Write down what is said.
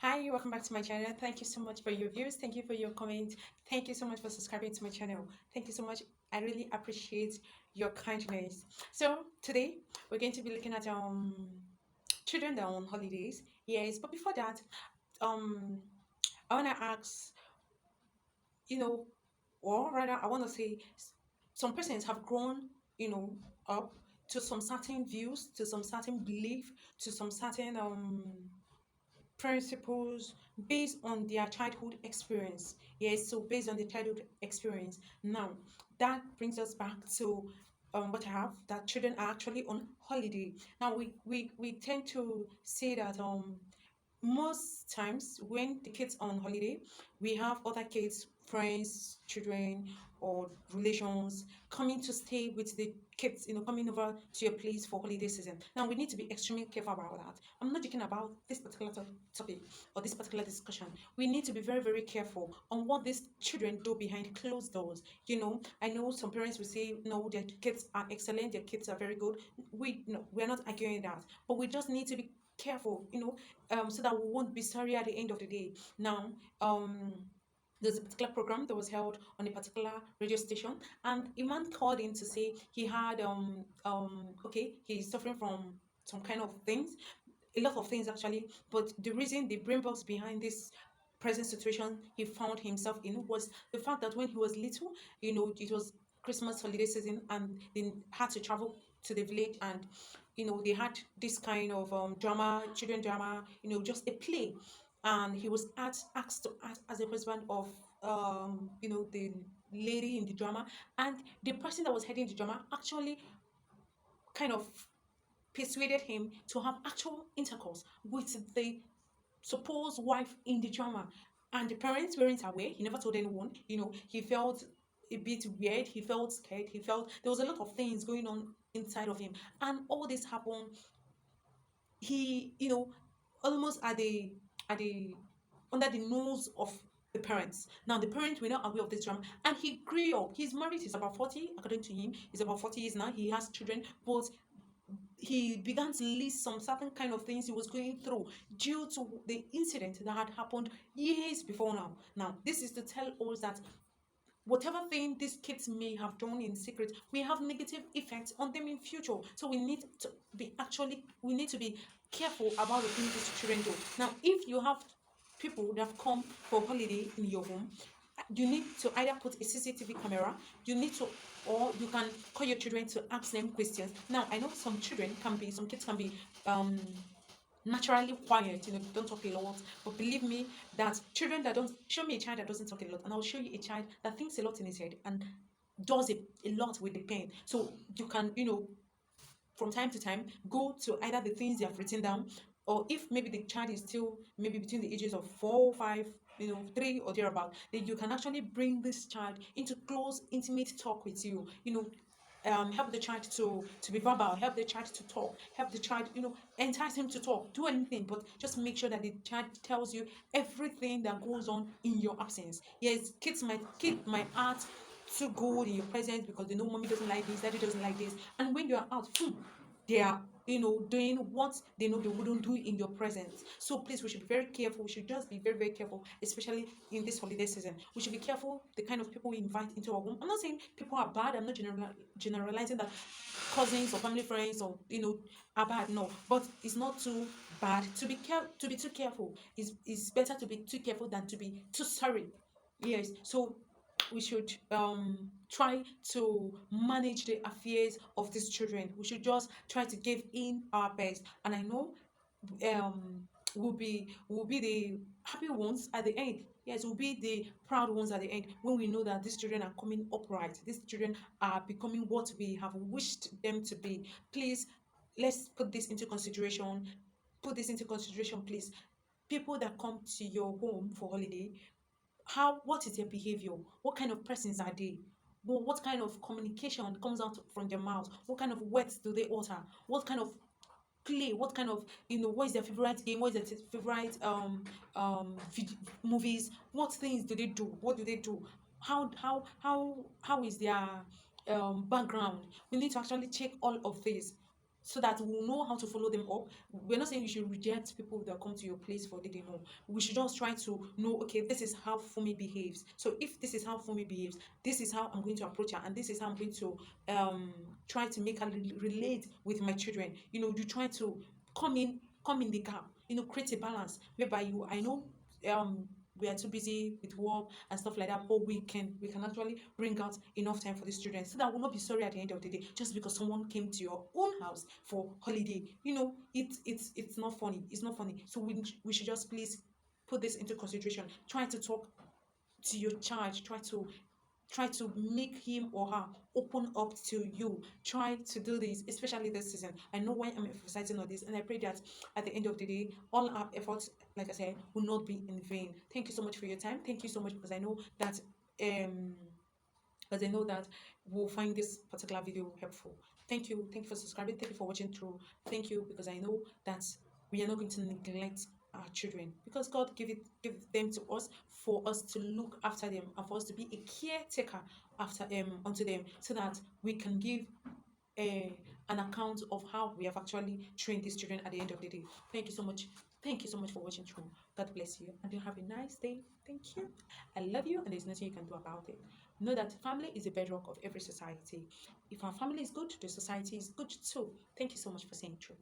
Hi, welcome back to my channel. Thank you so much for your views. Thank you for your comment. Thank you so much for subscribing to my channel. Thank you so much. I really appreciate your kindness. So today we're going to be looking at children that are on holidays. Yes, but before that, um I wanna ask, you know, or rather I wanna say some persons have grown, up to some certain views, to some certain belief, to some certain principles based on their childhood experience. Yes, so based on the childhood experience. Now, that brings us back to what I have, that children are actually on holiday. Now, we tend to say that most times when the kids are on holiday, we have other kids, friends, children, or relations coming to stay with the kids, coming over to your place for holiday season. Now we need to be extremely careful about that. I'm not joking about this particular topic or this particular discussion. We need to be very, very careful on what these children do behind closed doors. I know some parents will say, no, their kids are excellent, their kids are very good. We're not arguing that, but we just need to be careful, so that we won't be sorry at the end of the day. Now, there's a particular program that was held on a particular radio station, and a man called in to say he had okay, he's suffering from some kind of things, a lot of things actually, but the reason, the brain box behind this present situation he found himself in was the fact that when he was little, it was Christmas holiday season, and they had to travel to the village, and they had this kind of drama, children drama, just a play, and he was asked to act as a husband of the lady in the drama, and the person that was heading the drama actually kind of persuaded him to have actual intercourse with the supposed wife in the drama. And the parents weren't aware. He never told anyone. He felt a bit weird. He felt scared. He felt there was a lot of things going on inside of him. And all this happened, he, almost at the under the nose of the parents. Now the parents were not aware of this drama, and he grew up. He's married. He's about 40, according to him. He's about 40 years now. He has children, but he began to list some certain kind of things he was going through due to the incident that had happened years before now. Now, this is to tell us that whatever thing these kids may have done in secret may have negative effects on them in future. So we need to be careful about the things these children do. Now, if you have people that have come for holiday in your home, you need to either put a CCTV camera, you need to, or you can call your children to ask them questions. Now, I know some kids can be naturally quiet, don't talk a lot. But believe me, that children that don't show me a child that doesn't talk a lot, and I'll show you a child that thinks a lot in his head and does a lot with the pen. So you can, from time to time, go to either the things they have written down, or if maybe the child is still maybe between the ages of 4 5, 3 or thereabout, then you can actually bring this child into close intimate talk with you, help the child to be verbal, help the child to talk, help the child, entice him to talk, do anything, but just make sure that the child tells you everything that goes on in your absence. Yes, kids might act too good in your presence because they know mommy doesn't like this, daddy doesn't like this, and when you are out, they are, doing what they know they wouldn't do in your presence. So please, we should be very careful. We should just be very, very careful, especially in this holiday season. We should be careful the kind of people we invite into our home. I'm not saying people are bad. I'm not generalizing that cousins or family friends or are bad. No, but it's not too bad to be too careful. It's better to be too careful than to be too sorry. Yes. So we should try to manage the affairs of these children. We should just try to give in our best. And I know we'll be the happy ones at the end. Yes, we'll be the proud ones at the end when we know that these children are coming upright. These children are becoming what we have wished them to be. Please, let's put this into consideration. Put this into consideration, please. People that come to your home for holiday, what is their behavior? What kind of persons are they? What kind of communication comes out from their mouth? What kind of words do they utter? What kind of play? What kind of, what is their favorite game? What is their favorite movies? What things do they do? What do they do? How is their background? We need to actually check all of this so that we'll know how to follow them up. We're not saying you should reject people that come to your place for holiday. No, we should just try to know, okay, this is how Fumi behaves. So if this is how Fumi behaves, this is how I'm going to approach her, and this is how I'm going to um try to make her relate with my children. You try to come in the gap, create a balance whereby I know um we are too busy with work and stuff like that, but we can actually bring out enough time for the students so that we'll not be sorry at the end of the day just because someone came to your own house for holiday. It's not funny. It's not funny. So we should just please put this into consideration. Try to talk to your child. Try to make him or her open up to you. Try to do this, especially this season. I know why I'm emphasizing on this, and I pray that at the end of the day, all our efforts, like I said, will not be in vain. Thank you so much for your time. Thank you so much, because I know that um we'll find this particular video helpful. Thank you for subscribing. Thank you for watching through. Thank you, because I know that we are not going to neglect our children, because God give them to us for us to look after them and for us to be a caretaker after unto them, so that we can give a an account of how we have actually trained these children at the end of the day. Thank you so much. Thank you so much for watching through. God bless you, and you have a nice day. Thank you. I love you, and there's nothing you can do about it. Know that family is the bedrock of every society. If our family is good, the society is good too. Thank you so much for saying true.